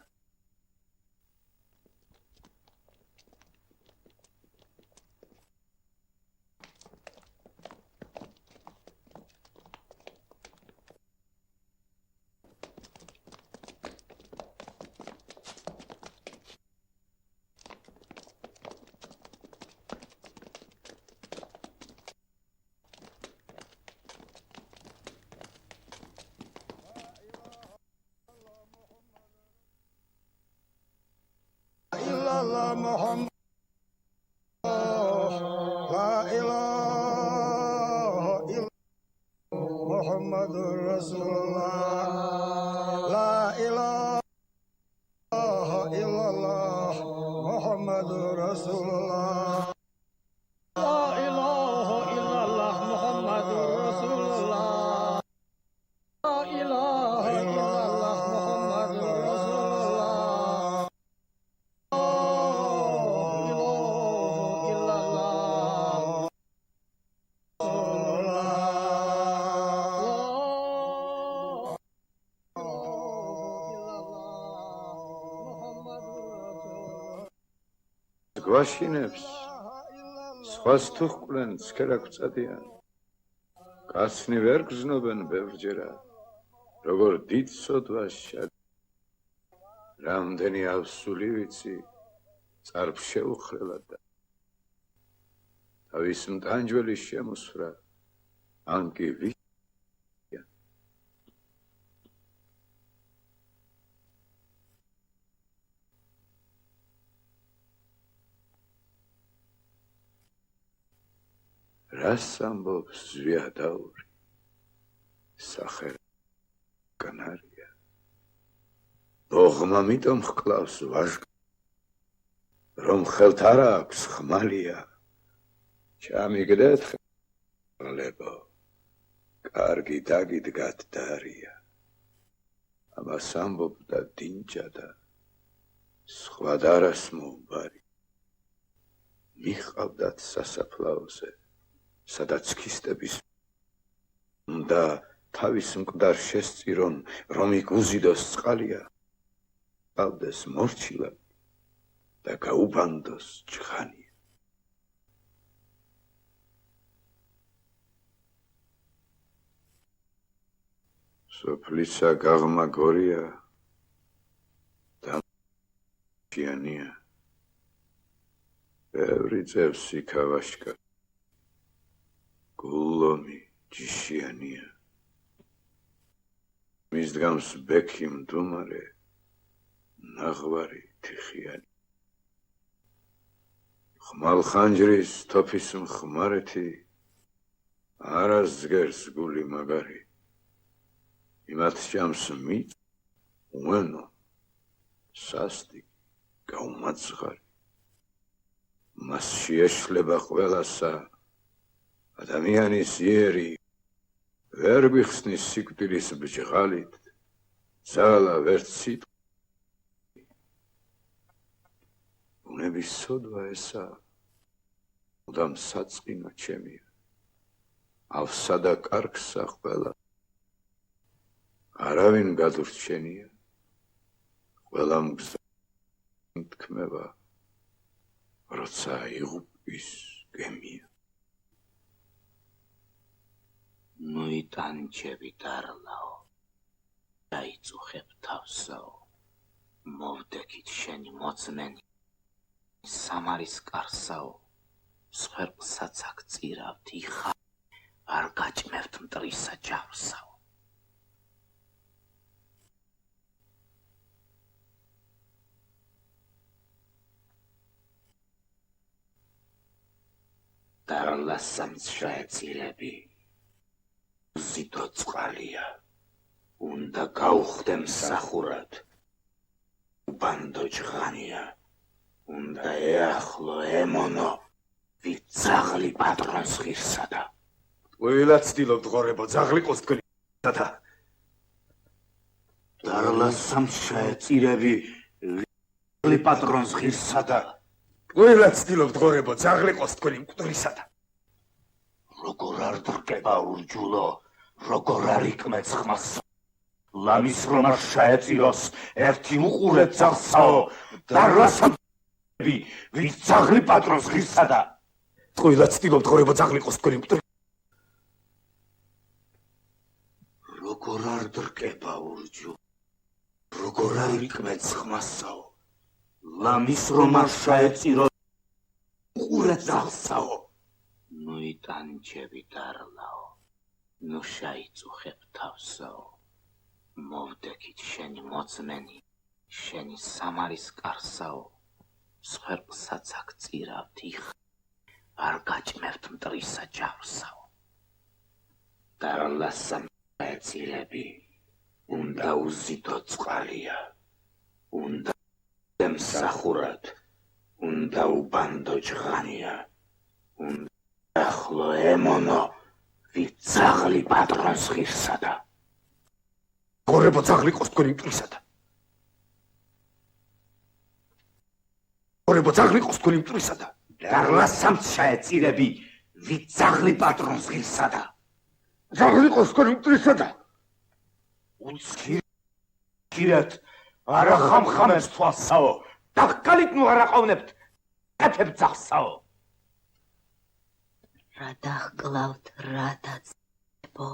Speaker 7: محمد لا إله إلا محمد رسول الله لا إله إلا الله محمد رسول الله لا إله إلا الله محمد رسول الله لا إله إلا الله محمد رسول الله لا إله إلا الله
Speaker 1: გვაშინებს სხვას თუ ჰყვლენ ცქერა გვწადიან კაცნი ვერ გზნობენ ბევრჯერა როგორ დიდ სოდვას რამდენი ავსული ვიცი წარფ შეუხრელად და თავის მტანჯველის შემოსვრა ან კი რას ამბობს ზვიადაური სახერა კანარია ბოღმა მიტომ ჰკლავს ვაჟკა რომ ხელთ არ აქვს ხმალია ჩამიგდეთ ხლებო კარგი დაგიდგათ დარია ამას ამბობდა დინჯა და სხვა დარას მოუბარი მიყავდათ სასაფლაოზე სადაც ქისტების და თავის მკვდარ შესწირონ რომ იგუზიდოს წყალია ყავდეს მორჩილა და გაუბანდოს ჭღანია სოფლისა გაღმა გორია და ფიანია ბევრი წევს იქავაშკა გულომი ჯიშიანია მის დგამს ბექი მდუმარე ნაღვარი თიხიანი ხმალ ხანჯრის თოფის მხმარეთი არასძგერს გული მაგარი იმათ ჭამს მით უენო სასტი გაუმაძღარი მას შეეშლება ყველასა ადამიანის იერი ვერ გვიხსნის სიკვდილის ბჭღალით ძალა ვერც სიტყვა ბუნების სოდვა ესა მუდამ საწყინა ჩემია ავსა და კარგსა ყველა არავინ გადურჩენია ყველა მგზა თქმება როცა იღუპვის გემია
Speaker 4: მოიტანჯები დარლაო დაიწუხებ თავსაო მოვდექით შენი მოწმენი სამარის კარსაო სხერყსაც აქ წირავთ იხა არ გაჭმევთ მტრისა ჯავსაო დარლასამც შეეცილები ზიდო წყალია უნდა გაუხდე მსახურად უბანდო ჭღანია უნდა ეახლო ემონო ვით ძაღლი პატრონს ღირსადა
Speaker 1: ყველა ცდილობთ ღორებო ძაღლი ყოს თქვენი და
Speaker 4: დარლასამ შეეწირები ძაღლი პატრონს ღირსადა
Speaker 1: ყველა ცდილობთ ღორებო ძაღლი ყოს თქვენი მკვდრისა და
Speaker 4: როგორ არ დრკება ურჯულო როგორ არ იკმეც ხმას ლამის რომ არ შეეწიროს ერთი უყურეთ ძაღლსაო დარლასამ ვით ძაღლი პატრონს ღირსადა
Speaker 1: ყველა ცდილობთ ღორებო ძაღლი ყოს თქვენი მკვდრისა
Speaker 4: როგორ არ დრკება ურჯულო როგორ არ იკმეც ხმასაო ლამის რომ არ შეეწიროს უყურეთ ძაღლსაო მოიტანჯები დარლაო ნუ შეიწუხებ თავსაო მოვდექით შენი მოწმენი შენი სამარის კარსაო სხერყსაც აქ წირავთ იხ არ გაჭმევთ მტრისა ჯავსაო დარლასა მეცილები უნდა უზიდო წყალია უნდა ემსახურად უნდა უბანდო ჭღანია უნდა ახლო ემონო ვიცაღლი პატრონს ღირსადა
Speaker 1: გორებო ძაღლი ყოს თქვენი მტრისადა გორებო ძაღლი ყოს თქვენი მტრისადა
Speaker 4: დარლასამ შეეწირები ვიცაღლი პატრონს ღირსადა
Speaker 1: ძაღლი ყოს თქვენი მტრისადა
Speaker 4: უცქირად არა ხამხამებს თვალსაო დაგკალით ნუ არ აყოვნებთ ეთებ ძახსაო
Speaker 5: რა დახკლავთ რა დაწებო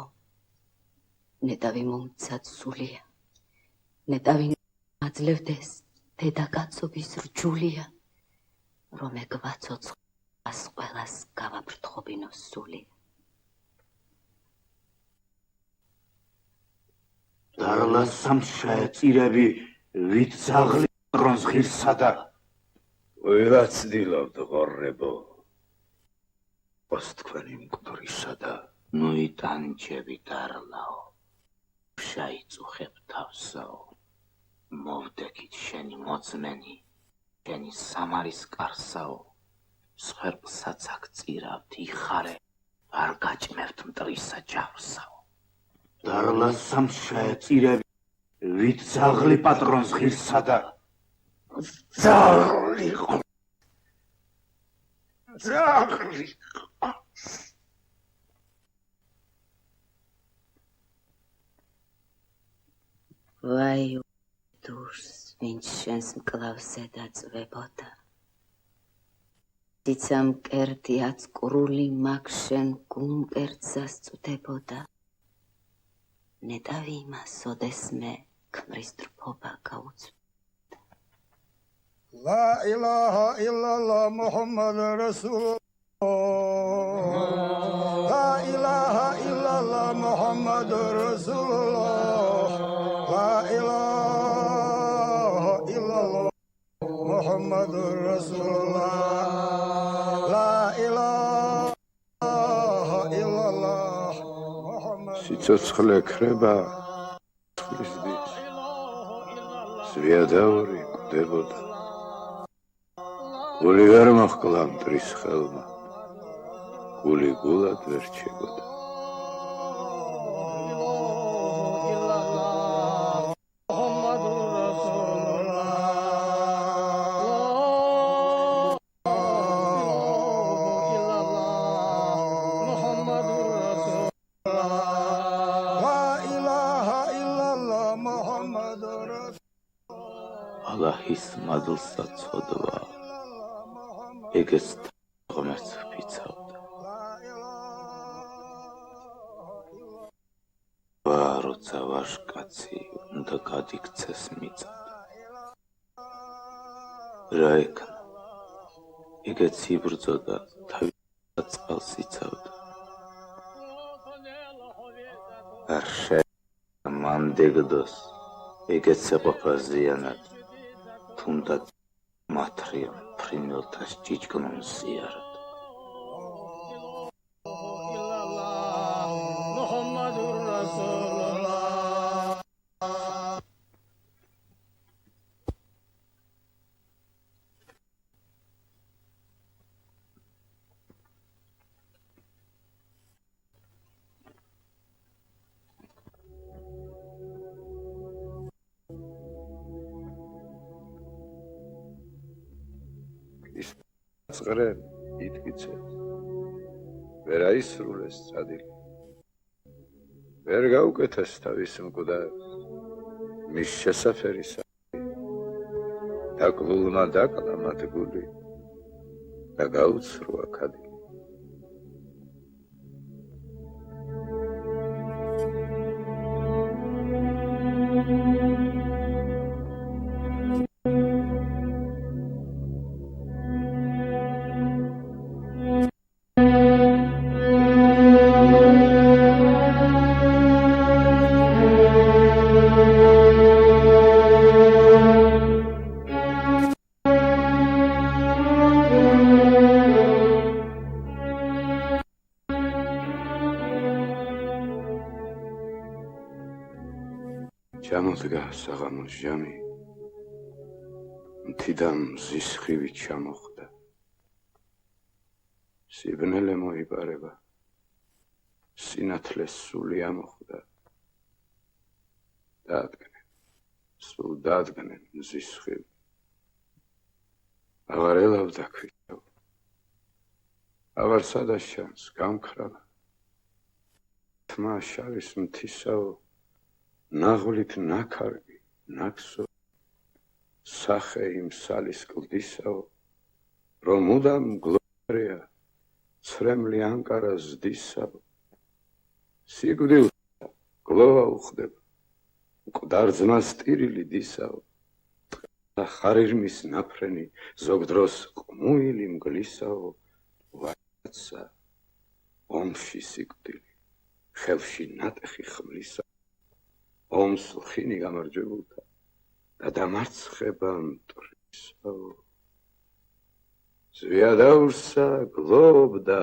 Speaker 5: ნეტავი მომცად სულია ნეტავი აძლევდეს დედაკაცობის რჯულია რომ ეგვაცოცხლას ყველას გავაფრთხობინო სული
Speaker 4: დარლასამ შეეწირები ვიცაღლი პატრონს ღირსადა
Speaker 1: ყველა ცდილობთ ღორებო ყოს თქვენი მკვდრისადა
Speaker 4: ნუ იტანჯები დარლაო შეიწუხებ თავსაო მოვდექით შენი მოწმენი შენი სამარის კარსაო სხერყსაც აქ წირავთ იხარე არ გაჭმევთ მტრისა ჯავსაო დარლასამ შეეწირები ვიცაღლი პატრონს ღირსადა
Speaker 1: ძაღლი
Speaker 5: ვაი დურს ვინც შენს მკლავზე დაწვებოდა დიცა მკერდი აწკრული მაგ შენ გუმკერძას წვდებოდა ნეტავი იმას ოდესმე ქმრის დრფობა გაუწვევდა
Speaker 7: لا إله إلا الله محمد رسول الله لا إله إلا الله محمد رسول الله لا إله إلا الله محمد رسول الله لا إله إلا الله محمد
Speaker 1: სიცოცხლე ქრება ხლისდის ზვიადაური კვდებოდა გული ვერ მოჰკლა მტრის ხელმა გული გულად ვერ რჩებოდა ალაჰის მადლსა ცოდვა ეგეც ღმერთს ვფიცავდა როცა ვაშკაცი უნდა გადიქცეს მიწად რა ეკნა ეგეც იბრძოდა თავის წყალს იცავდა არ შეიძლება მან დეგდოს ეგეც ეყოფა ზიანად თუნდაც მათრია ფრინველთას ჭიჭკნონ ზიარად წრენ იტკიცე ვერ აისრულეს წადილი ვერ გაუკეთეს თავის მკვდარს მის შესაფერის დაკლულმა დაკლა მათ გული და გაუცრუა ქადი ჩამოდგა საღამოს ჟამი, მთიდან მზის ხივით ჩამოხდა. სიბნელე მოიპარება, სინათლეს სული ამოხდა. დადგნენ, სულ დადგნენ მზის ხივი. აღარ ელავდა ქვითაო, აღარ სადაც ჩანს გამქრალა. თმა შავის მთისაო, ნაღვლით ნაქარგი, ნაქსო, სახე იმ სალის კლდისაო, რომ მუდამ გლორია, ცრემლი ანკარა ზდისაო. სიკვდილსა გლოვა უხდება, მკვდარ ძმას ტირილი დისაო. ხარირმის ნაფრენი, ზოგ დროს ყმუილი მგლისაო. ვაცა ომში სიკვდილი, ხელში ნატეხი ხმლისა. ომს ლხინი გამარჯვებულთა და დამარცხება მტრისაო. ზვიადაურსა გლობდა,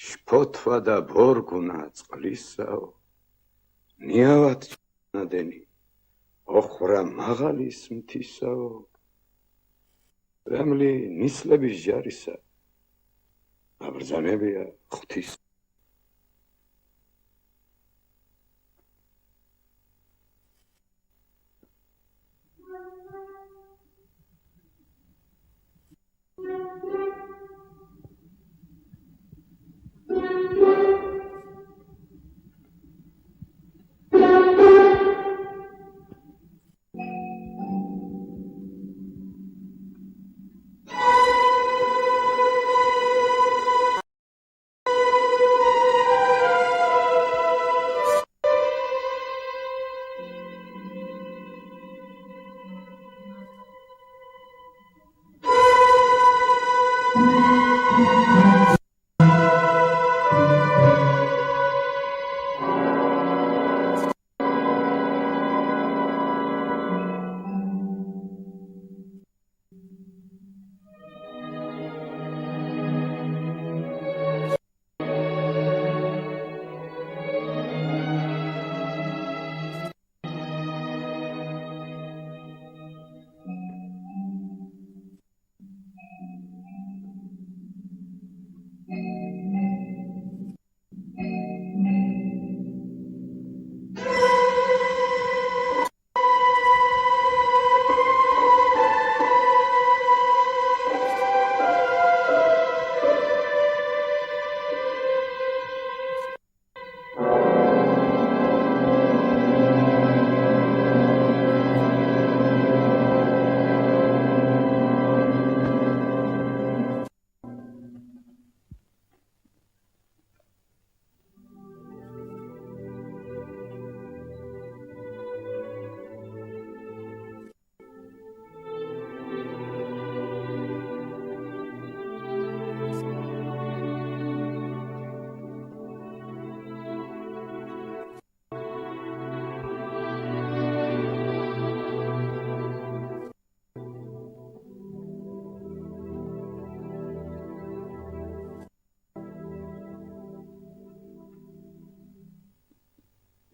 Speaker 1: შფოთვა და ბორგუნა წყლისაო. ნიავად ჩანადენი, ოხრა მაღალის მთისაო. რემლი ნისლების ჯარისა, აბრძანებია ღვთის.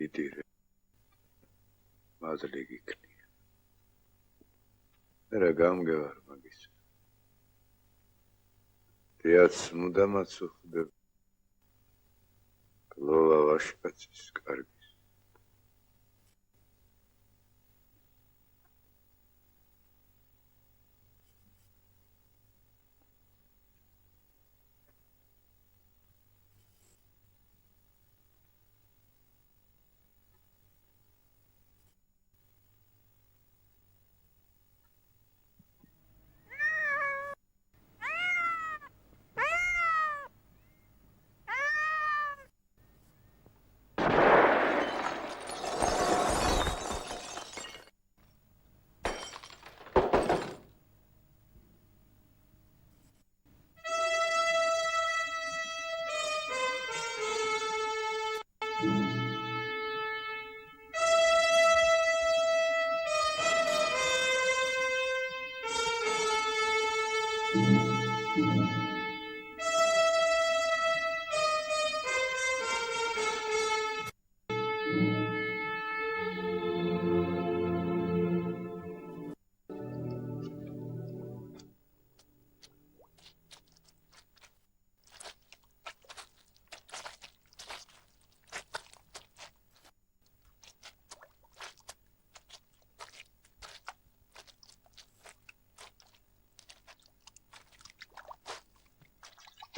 Speaker 1: იდირე, მადლი გიქნია. რა გამგევარ მაგის. დიაც მუდამაც უხდება. გლოვა ვაშკაცის კარგის.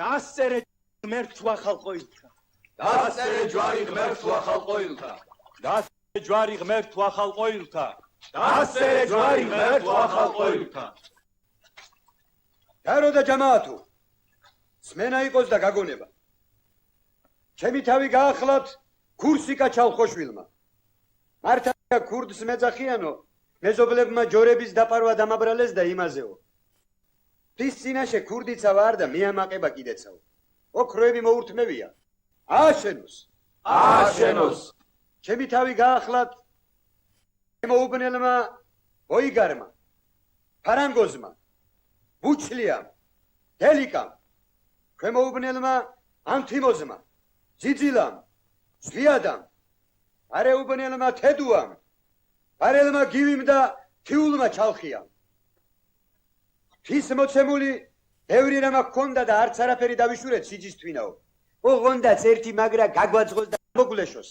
Speaker 8: დაასწერე ღმერთვა ხალხოილთა.
Speaker 9: დაასწერე ჯვარი ღმერთვა ხალხოილთა.
Speaker 8: დაასწერე ჯვარი ღმერთვა ხალხოილთა.
Speaker 9: დაასწერე ჯვარი ღმერთვა ხალხოილთა.
Speaker 1: დარო და ჯამაათო, სმენა იყოს და გაგონება. ჩემი თავი გაახლავთ ქურსიკა ჩალხოშვილმა. მართალია ქურდს მეძახიანო, მეზობლებმა ჯორების დაპარვა დამაბრალეს და იმაზეო. ღვთის წინაშე ქურდიცა ვარ და მეამაყება კიდეცაო. ოქროები მოურთმევია. ააშენოს.
Speaker 9: ააშენოს.
Speaker 1: ჩემი თავი გაახლავთ მოუბნელმა ოიგარმა, ფარანგოზმა, ბუჩლიამ, დელიკამ, ქვემოუბნელმა ანთიმოზმა, ძიძილამ, ზვიადამ, არეუბნელმა თედუამ, პარელმა გივიმ და თიულმა ჩალხიამ. ღვთის მოცემული ბევრი რამა ჰქონდა და არც არაფერი დავიშურეთ სიჯის თვინაო. ოღონდაც ერთი მაგრა გაგვაძღოს და მოგლეშოს.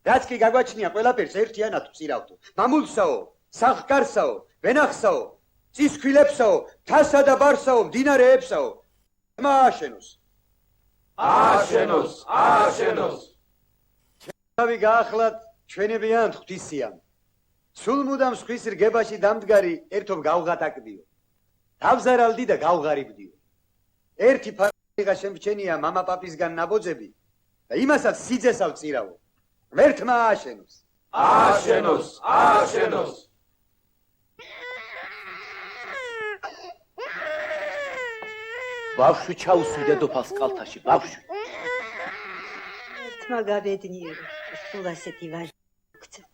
Speaker 1: რაც კი გაგვაჩნია ყველაფერს ერთიანად ვწირავთო. მამულსაო, სახკარსაო, ვენახსაო, წისქვილებსაო, თასა და ბარსაო, მდინარეებსაო. მააშენოს.
Speaker 9: ააშენოს. ააშენოს.
Speaker 1: თავი გაახლავთ ჩვენებიანთ ღვთისიამ. სულ მუდამ სხვის რგებაში დამდგარი ერთობ გავღატაკდიო. დავზარალდი და გავღარიბდიო. ერთი ფარიღა შემჩენია მამა პაპისგან ნაბოძები და იმასაც სიძესავ წირავო. ღმერთმა ააშენოს.
Speaker 9: ააშენოს. ააშენოს.
Speaker 4: ბავშვი ჩაუსვიდა დოფალს კალთაში, ბავშვი.
Speaker 5: ერთმა გაბედნიერო, სულ ასეთი ვაჟი გქცეთ.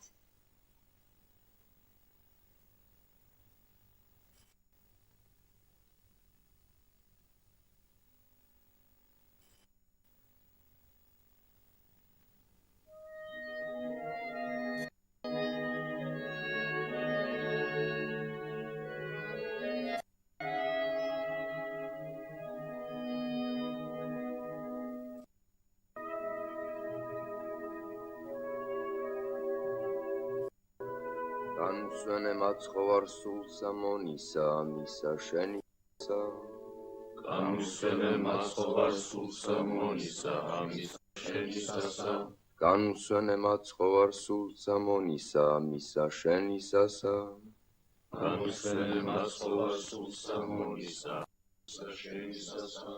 Speaker 10: განსვენე მაცხოვარ სულსა მონისა ამისა შენისა.
Speaker 9: განსვენე მაცხოვარ სულსა მონისა ამისა შენისასა.
Speaker 10: განსვენე მაცხოვარ სულსა მონისა ამისა შენისასა.
Speaker 9: განსვენე მაცხოვარ სულსა მონისა ამისა შენისასა.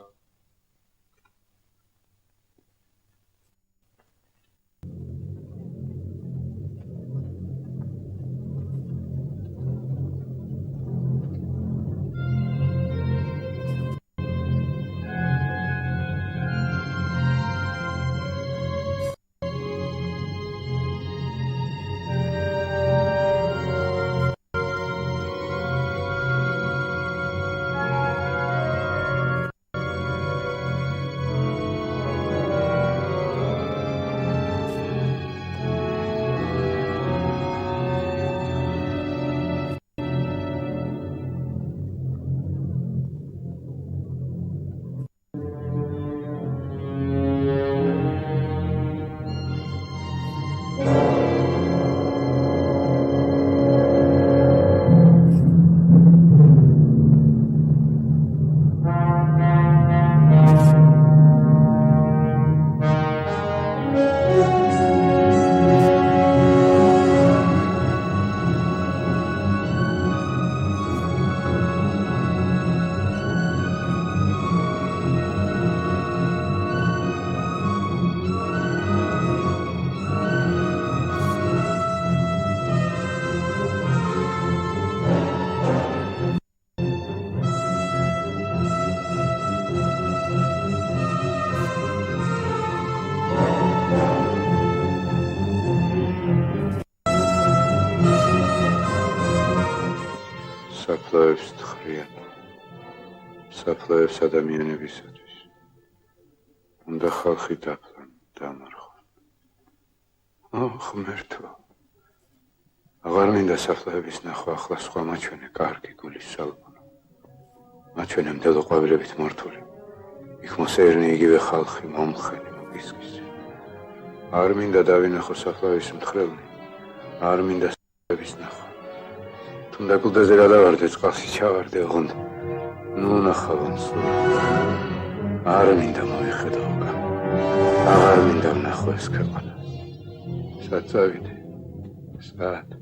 Speaker 1: საფლავებს თხრიან, საფლავებს ადამიანებისათვის. უნდა ხალხი დაფლან, დამარხონ. ღმერთო, აღარ მინდა საფლავების ნახვა, ახლა სხვა მაჩვენე კარგი გულის სალბონო. მაჩვენე მდელო ყვავილებით მორთული. იქ მოსერნი იგივე ხალხი, მომხენი, მოგისკისი. არ მინდა დავინახო საფლავის მთხრელნი, არ მინდა საფლავების ნახვა. თუნდა კლდეზე გადავარდე, წყალში ჩავარდე, ოღონდ ნუ ნახავენ სულ. არ მინდა მოვიხედავ უკან. აღარ მინდა ვნახო ეს ქვეყანა. სად წავიდე? სად?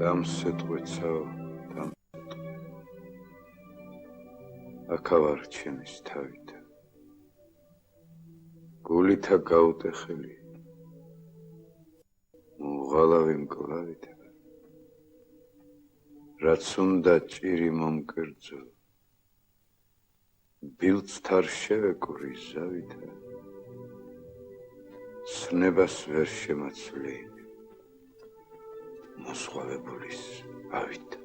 Speaker 1: დამსეტყვეცაო, დამსეტყვე. აქავარ ჩემის თავითა. გულითა გაუტეხელი. მუღალავი მკლავითა. რაც უნდა ჭირი მომკერძო. ბილწთარ შევეკური ზავითა. სნებას ვერ შემაცვლი. მოსხვავებულის ავით.